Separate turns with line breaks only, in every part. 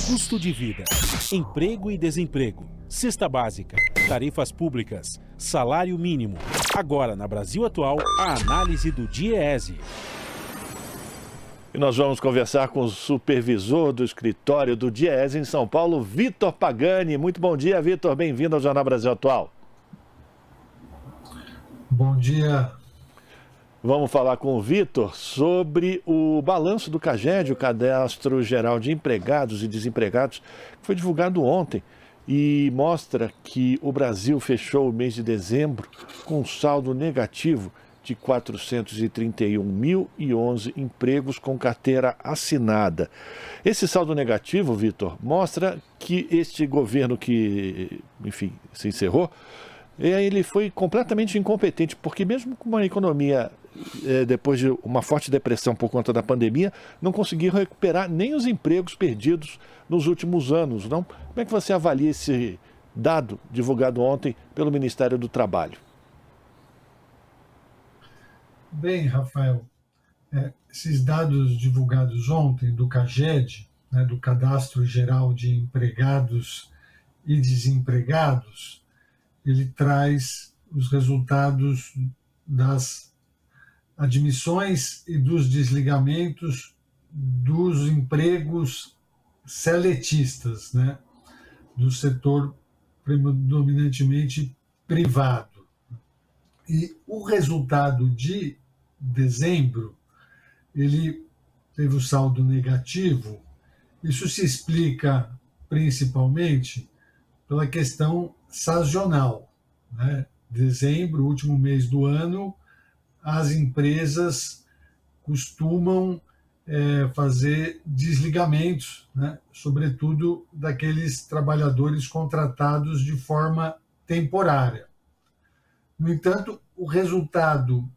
Custo de vida, emprego e desemprego, cesta básica, tarifas públicas, salário mínimo. Agora, na Brasil Atual, a análise do DIEESE.
E nós vamos conversar com o supervisor do escritório do DIEESE em São Paulo, Vitor Pagani. Muito bom dia, Vitor. Bem-vindo ao Jornal Brasil Atual.
Bom dia.
Vamos falar com o Vitor sobre o balanço do CAGED, o Cadastro Geral de Empregados e Desempregados, que foi divulgado ontem e mostra que o Brasil fechou o mês de dezembro com um saldo negativo de 431.011 empregos com carteira assinada. Esse saldo negativo, Vitor, mostra que este governo que, enfim, se encerrou, ele foi completamente incompetente, porque mesmo com uma economia, depois de uma forte depressão por conta da pandemia, não conseguiu recuperar nem os empregos perdidos nos últimos anos, não? Como é que você avalia esse dado divulgado ontem pelo Ministério do Trabalho?
Bem, Rafael, esses dados divulgados ontem do CAGED, né, do Cadastro Geral de Empregados e Desempregados, ele traz os resultados das admissões e dos desligamentos dos empregos seletistas, né, do setor predominantemente privado. E o resultado de dezembro, ele teve o saldo negativo. Isso se explica principalmente pela questão sazonal, né? Dezembro, último mês do ano, as empresas costumam fazer desligamentos, né? Sobretudo daqueles trabalhadores contratados de forma temporária. No entanto, o resultado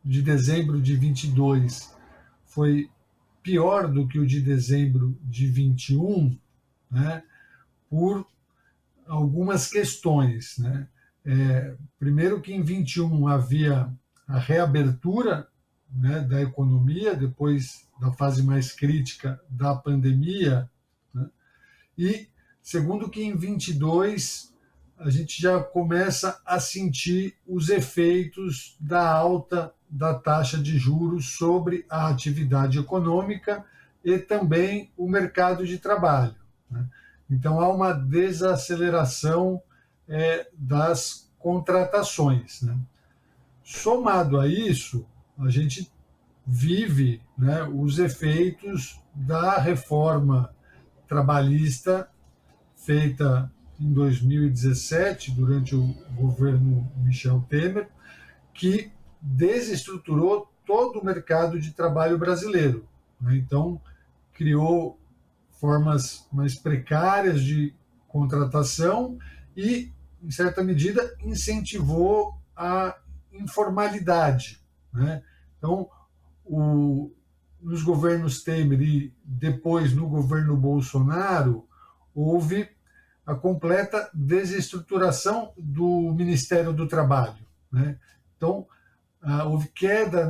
de dezembro de 22 foi pior do que o de dezembro de 21, né? Por algumas questões, né? Primeiro que em 21 havia a reabertura, né, da economia depois da fase mais crítica da pandemia, né? E segundo que em 22 a gente já começa a sentir os efeitos da alta da taxa de juros sobre a atividade econômica e também o mercado de trabalho, né? Então, há uma desaceleração das contratações, né? Somado a isso, a gente vive, né, os efeitos da reforma trabalhista feita em 2017, durante o governo Michel Temer, que desestruturou todo o mercado de trabalho brasileiro, né? Então, criou formas mais precárias de contratação e, em certa medida, incentivou a informalidade, né? Então, nos governos Temer e depois no governo Bolsonaro, houve a completa desestruturação do Ministério do Trabalho, né? Então, houve queda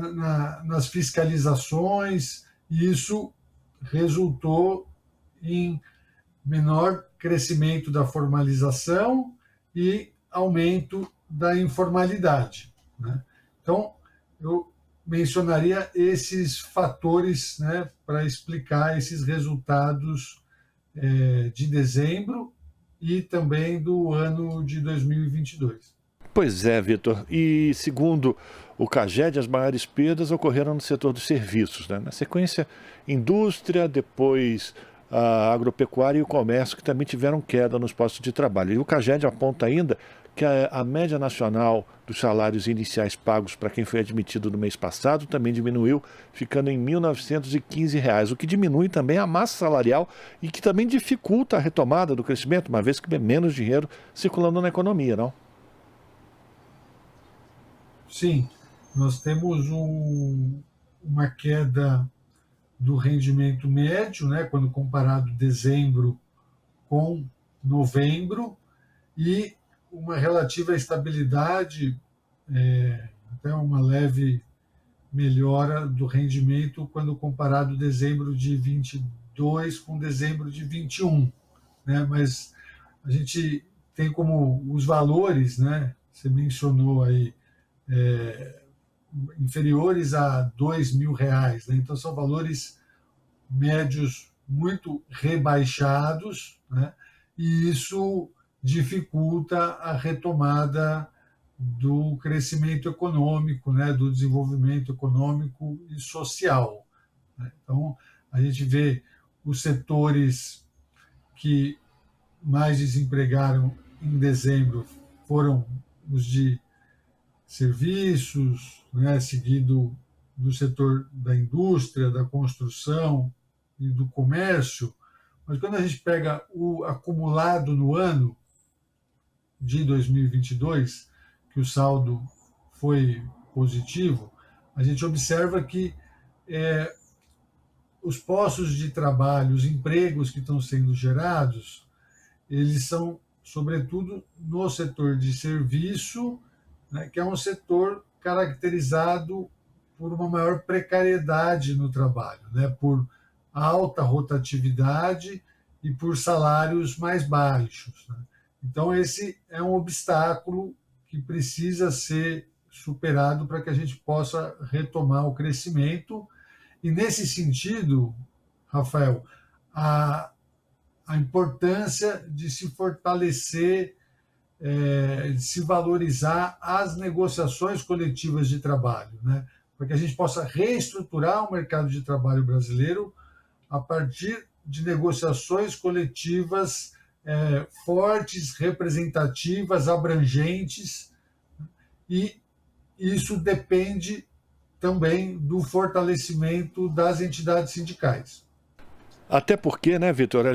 nas fiscalizações e isso resultou em menor crescimento da formalização e aumento da informalidade, né? Então, eu mencionaria esses fatores, né, para explicar esses resultados de dezembro e também do ano de 2022.
Pois é, Vitor. E segundo o CAGED, as maiores perdas ocorreram no setor dos serviços, né? Na sequência, indústria, depois a agropecuária e o comércio, que também tiveram queda nos postos de trabalho. E o CAGED aponta ainda que a média nacional dos salários iniciais pagos para quem foi admitido no mês passado também diminuiu, ficando em R$ 1.915, o que diminui também a massa salarial e que também dificulta a retomada do crescimento, uma vez que é menos dinheiro circulando na economia, não?
Sim, nós temos uma queda do rendimento médio, né, quando comparado dezembro com novembro, e uma relativa estabilidade, até uma leve melhora do rendimento quando comparado dezembro de 22 com dezembro de 21, né? Mas a gente tem como os valores, né? Você mencionou aí, inferiores a R$ 2.000, né? Então são valores médios muito rebaixados, né? E isso dificulta a retomada do crescimento econômico, né? Do desenvolvimento econômico e social, né? Então a gente vê os setores que mais desempregaram em dezembro foram os de serviços, né, seguido do setor da indústria, da construção e do comércio. Mas quando a gente pega o acumulado no ano de 2022, que o saldo foi positivo, a gente observa que os postos de trabalho, os empregos que estão sendo gerados, eles são, sobretudo, no setor de serviço, né, que é um setor caracterizado por uma maior precariedade no trabalho, né, por alta rotatividade e por salários mais baixos, né? Então, esse é um obstáculo que precisa ser superado para que a gente possa retomar o crescimento. E, nesse sentido, Rafael, a importância de se fortalecer, de se valorizar as negociações coletivas de trabalho, né? Para que a gente possa reestruturar o mercado de trabalho brasileiro a partir de negociações coletivas fortes, representativas, abrangentes, e isso depende também do fortalecimento das entidades sindicais.
Até porque, né, Vitor,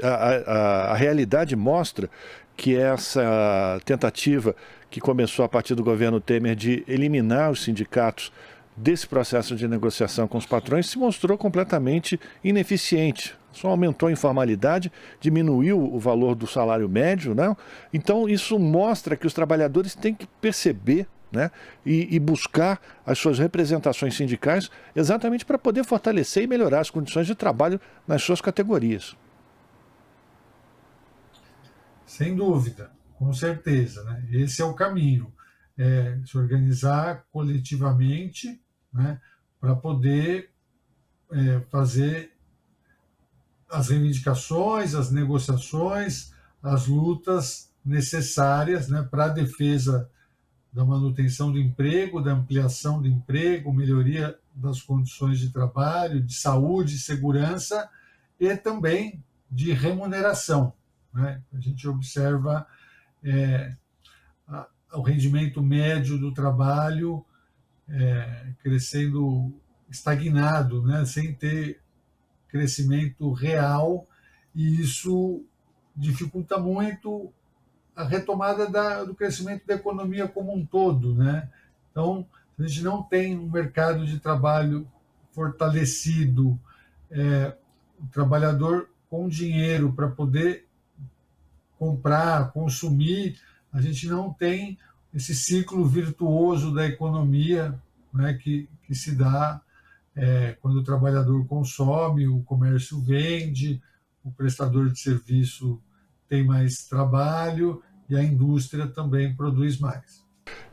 a realidade mostra que essa tentativa que começou a partir do governo Temer de eliminar os sindicatos desse processo de negociação com os patrões se mostrou completamente ineficiente. Só aumentou a informalidade, diminuiu o valor do salário médio, né? Então isso mostra que os trabalhadores têm que perceber, né, e buscar as suas representações sindicais exatamente para poder fortalecer e melhorar as condições de trabalho nas suas categorias.
Sem dúvida, com certeza, né? Esse é o caminho, se organizar coletivamente, né, para poder fazer as reivindicações, as negociações, as lutas necessárias, né, para a defesa da manutenção do emprego, da ampliação do emprego, melhoria das condições de trabalho, de saúde, segurança e também de remuneração, né? A gente observa o rendimento médio do trabalho crescendo estagnado, né, sem ter crescimento real, e isso dificulta muito a retomada do crescimento da economia como um todo, né? Então, a gente não tem um mercado de trabalho fortalecido, o trabalhador com dinheiro para poder comprar, consumir, a gente não tem esse ciclo virtuoso da economia, né, que se dá quando o trabalhador consome, o comércio vende, o prestador de serviço tem mais trabalho e a indústria também produz mais.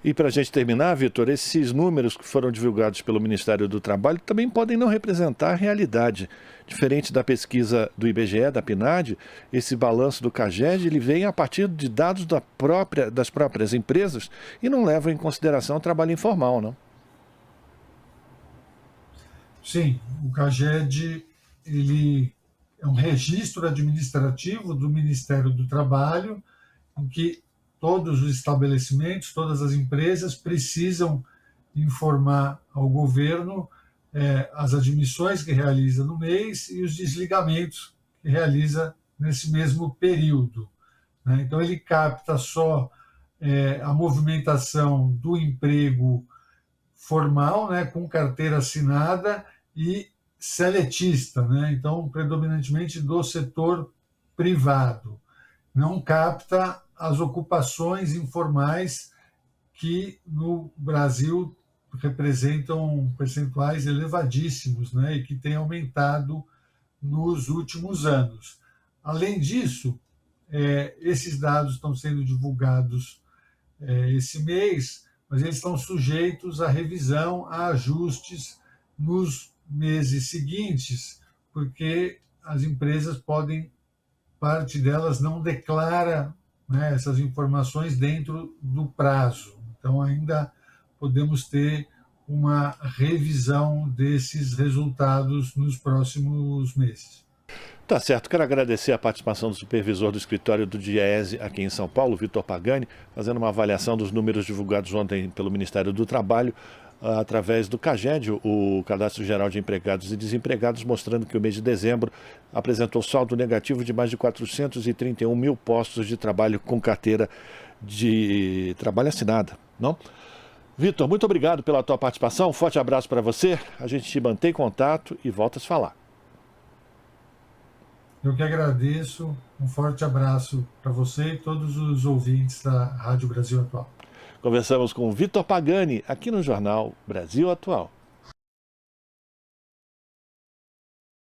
E para a gente terminar, Vitor, esses números que foram divulgados pelo Ministério do Trabalho também podem não representar a realidade. Diferente da pesquisa do IBGE, da PNAD, esse balanço do CAGED, ele vem a partir de dados das próprias empresas e não leva em consideração o trabalho informal, não?
Sim, o CAGED ele é um registro administrativo do Ministério do Trabalho, em que todos os estabelecimentos, todas as empresas precisam informar ao governo as admissões que realiza no mês e os desligamentos que realiza nesse mesmo período, né? Então, ele capta só a movimentação do emprego formal, né, com carteira assinada e seletista, né? Então, predominantemente do setor privado. Não capta as ocupações informais que no Brasil representam percentuais elevadíssimos, né, e que têm aumentado nos últimos anos. Além disso, esses dados estão sendo divulgados esse mês, mas eles estão sujeitos à revisão, a ajustes nos meses seguintes, porque as empresas podem, parte delas não declara, né, essas informações dentro do prazo. Então, ainda podemos ter uma revisão desses resultados nos próximos meses.
Tá certo, quero agradecer a participação do supervisor do escritório do Diese aqui em São Paulo, Vitor Pagani, fazendo uma avaliação dos números divulgados ontem pelo Ministério do Trabalho, através do CAGED, o Cadastro Geral de Empregados e Desempregados, mostrando que o mês de dezembro apresentou saldo negativo de mais de 431 mil postos de trabalho com carteira de trabalho assinada, não? Vitor, muito obrigado pela tua participação, um forte abraço para você, a gente te mantém contato e volta a se falar.
Eu que agradeço, um forte abraço para você e todos os ouvintes da Rádio Brasil Atual.
Conversamos com Vitor Pagani, aqui no Jornal Brasil Atual.